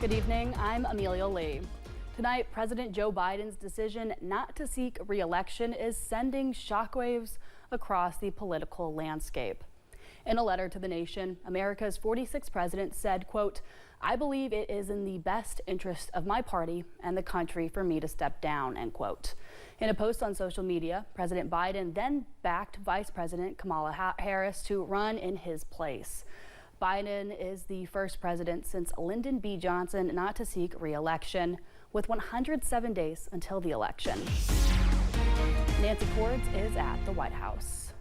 Good evening, I'm Amelia Lee. Tonight, President Joe Biden's decision not to seek re-election is sending shockwaves across the political landscape. In a letter to the nation, America's 46th president said, quote, "I believe it is in the best interest of my party and the country for me to step down," end quote. In a post on social media, President Biden then backed Vice President Kamala Harris to run in his place. Biden is the first president since Lyndon B. Johnson not to seek re-election, with 107 days until the election. Nancy Gorge is at the White House.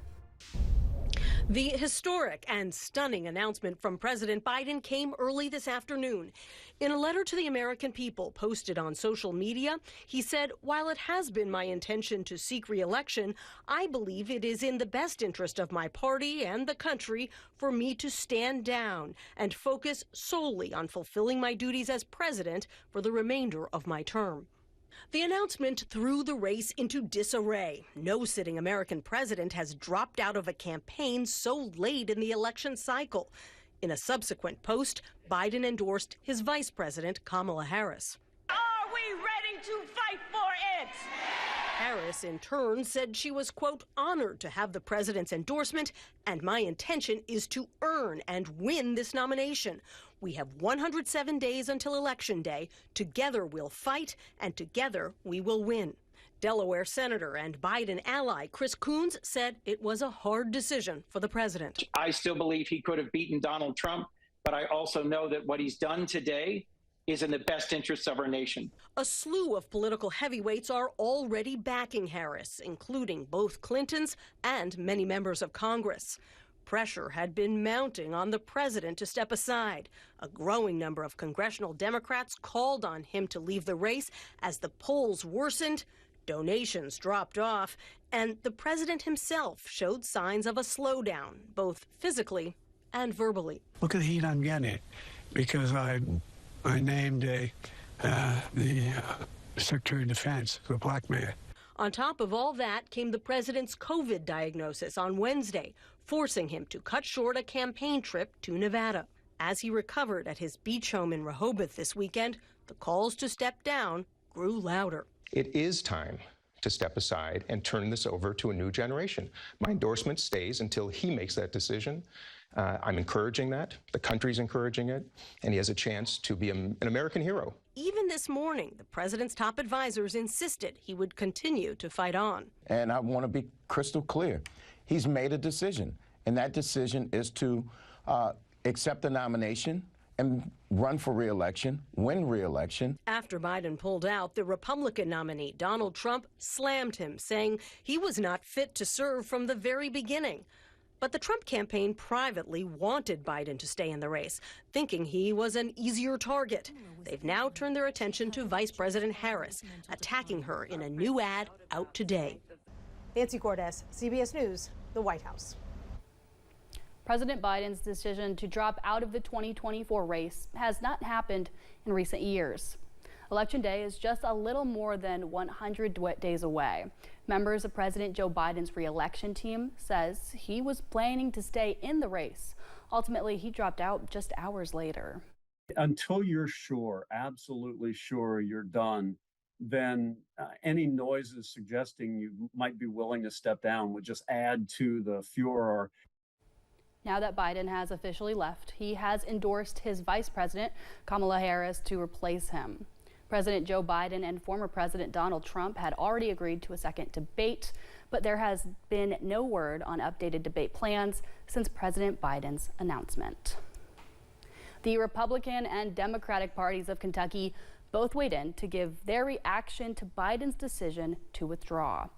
The historic and stunning announcement from President Biden came early this afternoon. In a letter to the American people posted on social media, he said, "While it has been my intention to seek re-election, I believe it is in the best interest of my party and the country for me to stand down and focus solely on fulfilling my duties as president for the remainder of my term." The announcement threw the race into disarray. No sitting American president has dropped out of a campaign so late in the election cycle. In a subsequent post, Biden endorsed his vice president, Kamala Harris. Are we ready to fight for it? Harris, in turn, said she was, quote, "honored to have the president's endorsement, and my intention is to earn and win this nomination. We have 107 days until Election Day. Together we'll fight, and together we will win." Delaware Senator and Biden ally Chris Coons said it was a hard decision for the president. I still believe he could have beaten Donald Trump, but I also know that what he's done today is in the best interests of our nation. A slew of political heavyweights are already backing Harris, including both Clintons and many members of Congress. Pressure had been mounting on the president to step aside. A growing number of congressional Democrats called on him to leave the race as the polls worsened, donations dropped off, and the president himself showed signs of a slowdown, both physically and verbally. Look at the heat I'm getting because I named the Secretary of Defense a black man. On top of all that came the president's COVID diagnosis on Wednesday, forcing him to cut short a campaign trip to Nevada. As he recovered at his beach home in Rehoboth this weekend, the calls to step down grew louder. It is time to step aside and turn this over to a new generation. My endorsement stays until he makes that decision. I'm encouraging that. The country's encouraging it. And he has a chance to be an American hero. Even this morning, the president's top advisors insisted he would continue to fight on. And I want to be crystal clear. He's made a decision, and that decision is to accept the nomination and run for re-election, win re-election. After Biden pulled out, the Republican nominee, Donald Trump, slammed him, saying he was not fit to serve from the very beginning. But the Trump campaign privately wanted Biden to stay in the race, thinking he was an easier target. They've now turned their attention to Vice President Harris, attacking her in a new ad out today. Nancy Cordes, CBS News, the White House. President Biden's decision to drop out of the 2024 race has not happened in recent years. Election Day is just a little more than 100 days away. Members of President Joe Biden's re-election team says he was planning to stay in the race. Ultimately, he dropped out just hours later. Until you're sure, absolutely sure you're done, then any noises suggesting you might be willing to step down would just add to the furor. Now that Biden has officially left, he has endorsed his vice president, Kamala Harris, to replace him. President Joe Biden and former President Donald Trump had already agreed to a second debate, but there has been no word on updated debate plans since President Biden's announcement. The Republican and Democratic parties of Kentucky both weighed in to give their reaction to Biden's decision to withdraw.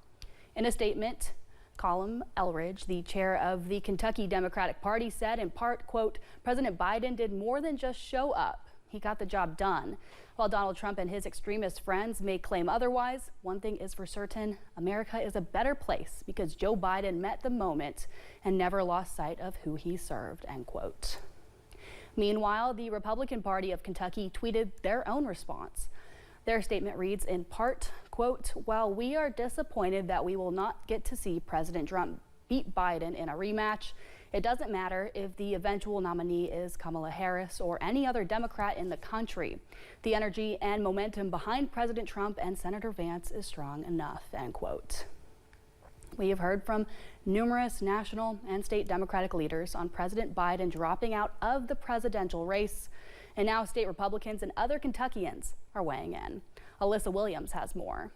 In a statement, Colin Elridge, the chair of the Kentucky Democratic Party, said in part, quote, "President Biden did more than just show up. He got the job done. While Donald Trump and his extremist friends may claim otherwise, one thing is for certain, America is a better place because Joe Biden met the moment and never lost sight of who he served," end quote. Meanwhile, the Republican Party of Kentucky tweeted their own response. Their statement reads in part, quote, "While we are disappointed that we will not get to see President Trump beat Biden in a rematch, It doesn't matter if the eventual nominee is Kamala Harris or any other Democrat in the country. The energy and momentum behind President Trump and Senator Vance is strong enough, end quote. We have heard from numerous national and state Democratic leaders on President Biden dropping out of the presidential race. And now state Republicans and other Kentuckians are weighing in. Alyssa Williams has more.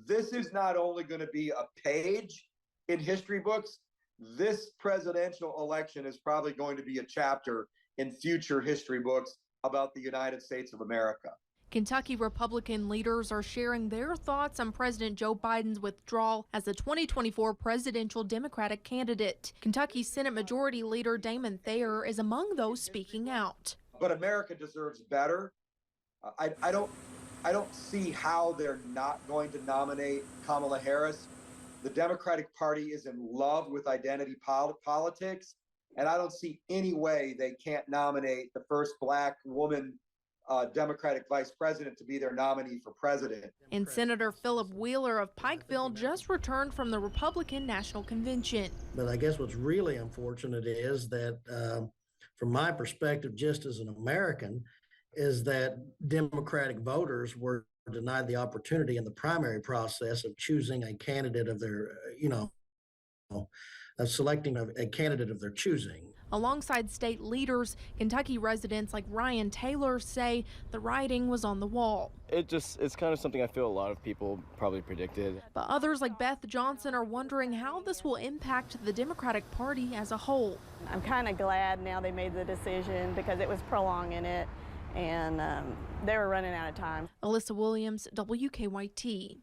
This is not only going to be a page in history books, this presidential election is probably going to be a chapter in future history books about the United States of America. Kentucky Republican leaders are sharing their thoughts on President Joe Biden's withdrawal as the 2024 presidential Democratic candidate. Kentucky Senate Majority Leader Damon Thayer is among those speaking out. But America deserves better. I don't see how they're not going to nominate Kamala Harris. The Democratic Party is in love with identity politics, and I don't see any way they can't nominate the first Black woman Democratic vice president to be their nominee for president. And Senator Philip Wheeler of Pikeville just returned from the Republican National Convention. But I guess what's really unfortunate is that, from my perspective, just as an American, is that Democratic voters were denied the opportunity in the primary process of choosing a candidate of their, of selecting a candidate of their choosing. Alongside state leaders, Kentucky residents like Ryan Taylor say the writing was on the wall. It's kind of something I feel a lot of people probably predicted. But others like Beth Johnson are wondering how this will impact the Democratic Party as a whole. I'm kind of glad now they made the decision because it was prolonging it and they were running out of time. Alyssa Williams, WKYT.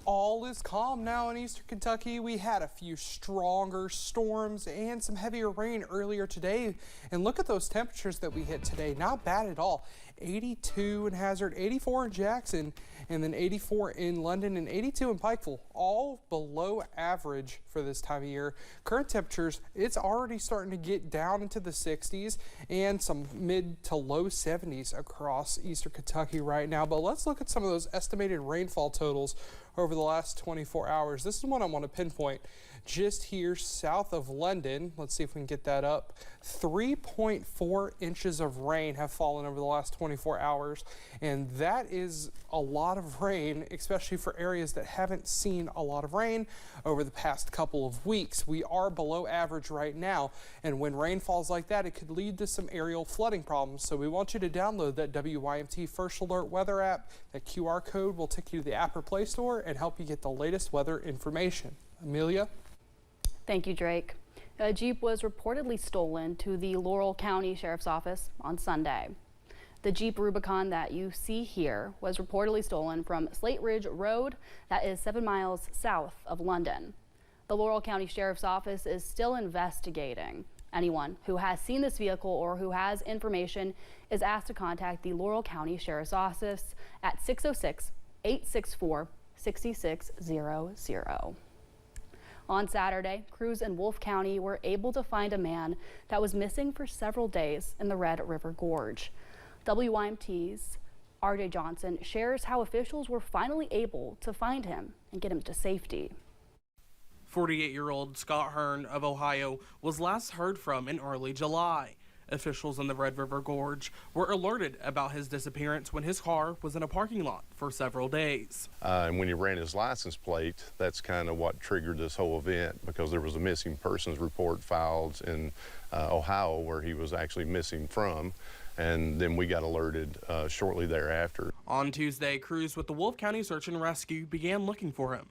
All is calm now in eastern Kentucky. We had a few stronger storms and some heavier rain earlier today. And look at those temperatures that we hit today. Not bad at all. 82 in Hazard, 84 in Jackson, and then 84 in London and 82 in Pikeville. All below average for this time of year. Current temperatures, it's already starting to get down into the 60s and some mid to low 70s across eastern Kentucky right now. But let's look at some of those estimated rainfall totals over the last 24 hours. This is one I want to pinpoint. Just here south of London, let's see if we can get that up, 3.4 inches of rain have fallen over the last 24 hours. And that is a lot of rain, especially for areas that haven't seen a lot of rain over the past couple of weeks. We are below average right now. And when rain falls like that, it could lead to some aerial flooding problems. So we want you to download that WYMT First Alert weather app. That QR code will take you to the app or Play Store and help you get the latest weather information. Amelia? Thank you, Drake. A Jeep was reportedly stolen to the Laurel County Sheriff's Office on Sunday. The Jeep Rubicon that you see here was reportedly stolen from Slate Ridge Road, that is 7 miles south of London. The Laurel County Sheriff's Office is still investigating. Anyone who has seen this vehicle or who has information is asked to contact the Laurel County Sheriff's Office at 606-864-6600. On Saturday, crews in Wolfe County were able to find a man that was missing for several days in the Red River Gorge. WYMT's RJ Johnson shares how officials were finally able to find him and get him to safety. 48-year-old Scott Hearn of Ohio was last heard from in early July. Officials in the Red River Gorge were alerted about his disappearance when his car was in a parking lot for several days. And when he ran his license plate, that's kind of what triggered this whole event, because there was a missing persons report filed in Ohio where he was actually missing from. And then we got alerted shortly thereafter. On Tuesday, crews with the Wolfe County Search and Rescue began looking for him.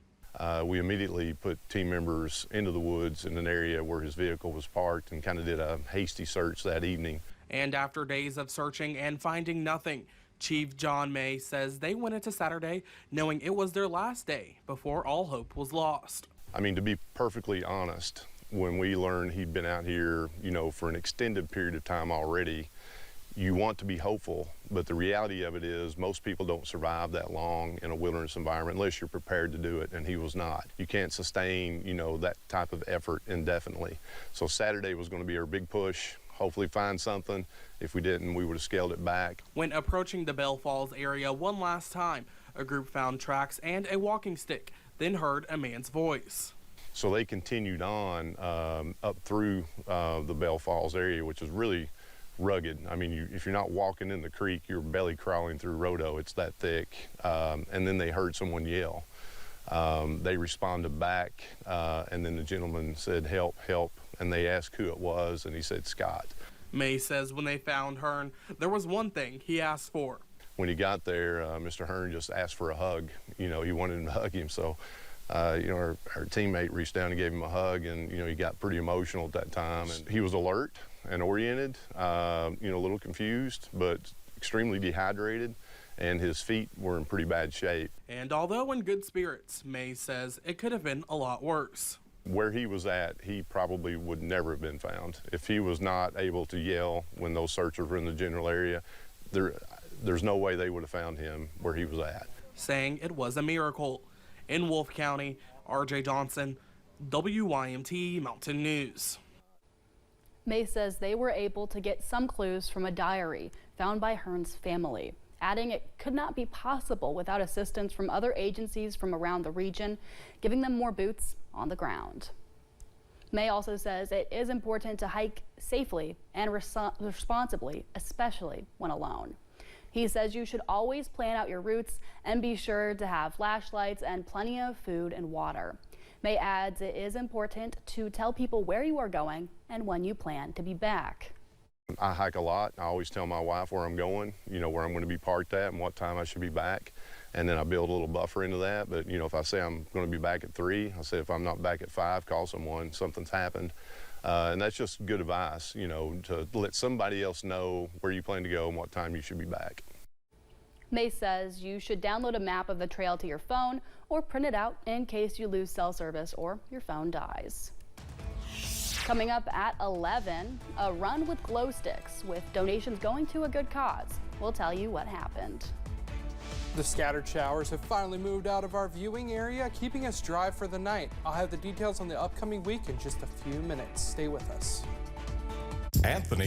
We immediately put team members into the woods in an area where his vehicle was parked and kind of did a hasty search that evening. And after days of searching and finding nothing, Chief John May says they went into Saturday knowing it was their last day before all hope was lost. I mean, to be perfectly honest, when we learned he'd been out here, for an extended period of time already, you want to be hopeful, but the reality of it is most people don't survive that long in a wilderness environment unless you're prepared to do it, and he was not. You can't sustain, that type of effort indefinitely. So Saturday was going to be our big push, hopefully find something. If we didn't, we would have scaled it back. When approaching the Bell Falls area one last time, A group found tracks and a walking stick, then heard a man's voice. So they continued on up through the Bell Falls area, which is really rugged. I mean, if you're not walking in the creek, you're belly crawling through Rhodo. It's that thick. And then they heard someone yell. They responded back, and then the gentleman said, "Help, help," and they asked who it was, and he said, "Scott." May says when they found Hearn, there was one thing he asked for. When he got there, Mr. Hearn just asked for a hug. You know, he wanted him to hug him, so you know, our teammate reached down and gave him a hug, and you know, he got pretty emotional at that time. And he was alert and oriented, you know, a little confused, but extremely dehydrated, and his feet were in pretty bad shape. And although in good spirits, May says it could have been a lot worse. Where he was at, he probably would never have been found. If he was not able to yell when those searchers were in the general area, there's no way they would have found him where he was at. Saying it was a miracle. In Wolfe County, RJ Johnson, WYMT Mountain News. May says they were able to get some clues from a diary found by Hearn's family, adding it could not be possible without assistance from other agencies from around the region, giving them more boots on the ground. May also says it is important to hike safely and responsibly, especially when alone. He says you should always plan out your routes and be sure to have flashlights and plenty of food and water. May adds it is important to tell people where you are going and when you plan to be back. I hike a lot. I always tell my wife where I'm going, you know, where I'm going to be parked at and what time I should be back. And then I build a little buffer into that. But, you know, if I say I'm going to be back at 3, I say if I'm not back at 5, call someone, something's happened. And that's just good advice, you know, to let somebody else know where you plan to go and what time you should be back. May says you should download a map of the trail to your phone or print it out in case you lose cell service or your phone dies. Coming up at 11, a run with glow sticks with donations going to a good cause. We'll tell you what happened. The scattered showers have finally moved out of our viewing area, keeping us dry for the night. I'll have the details on the upcoming week in just a few minutes. Stay with us. Anthony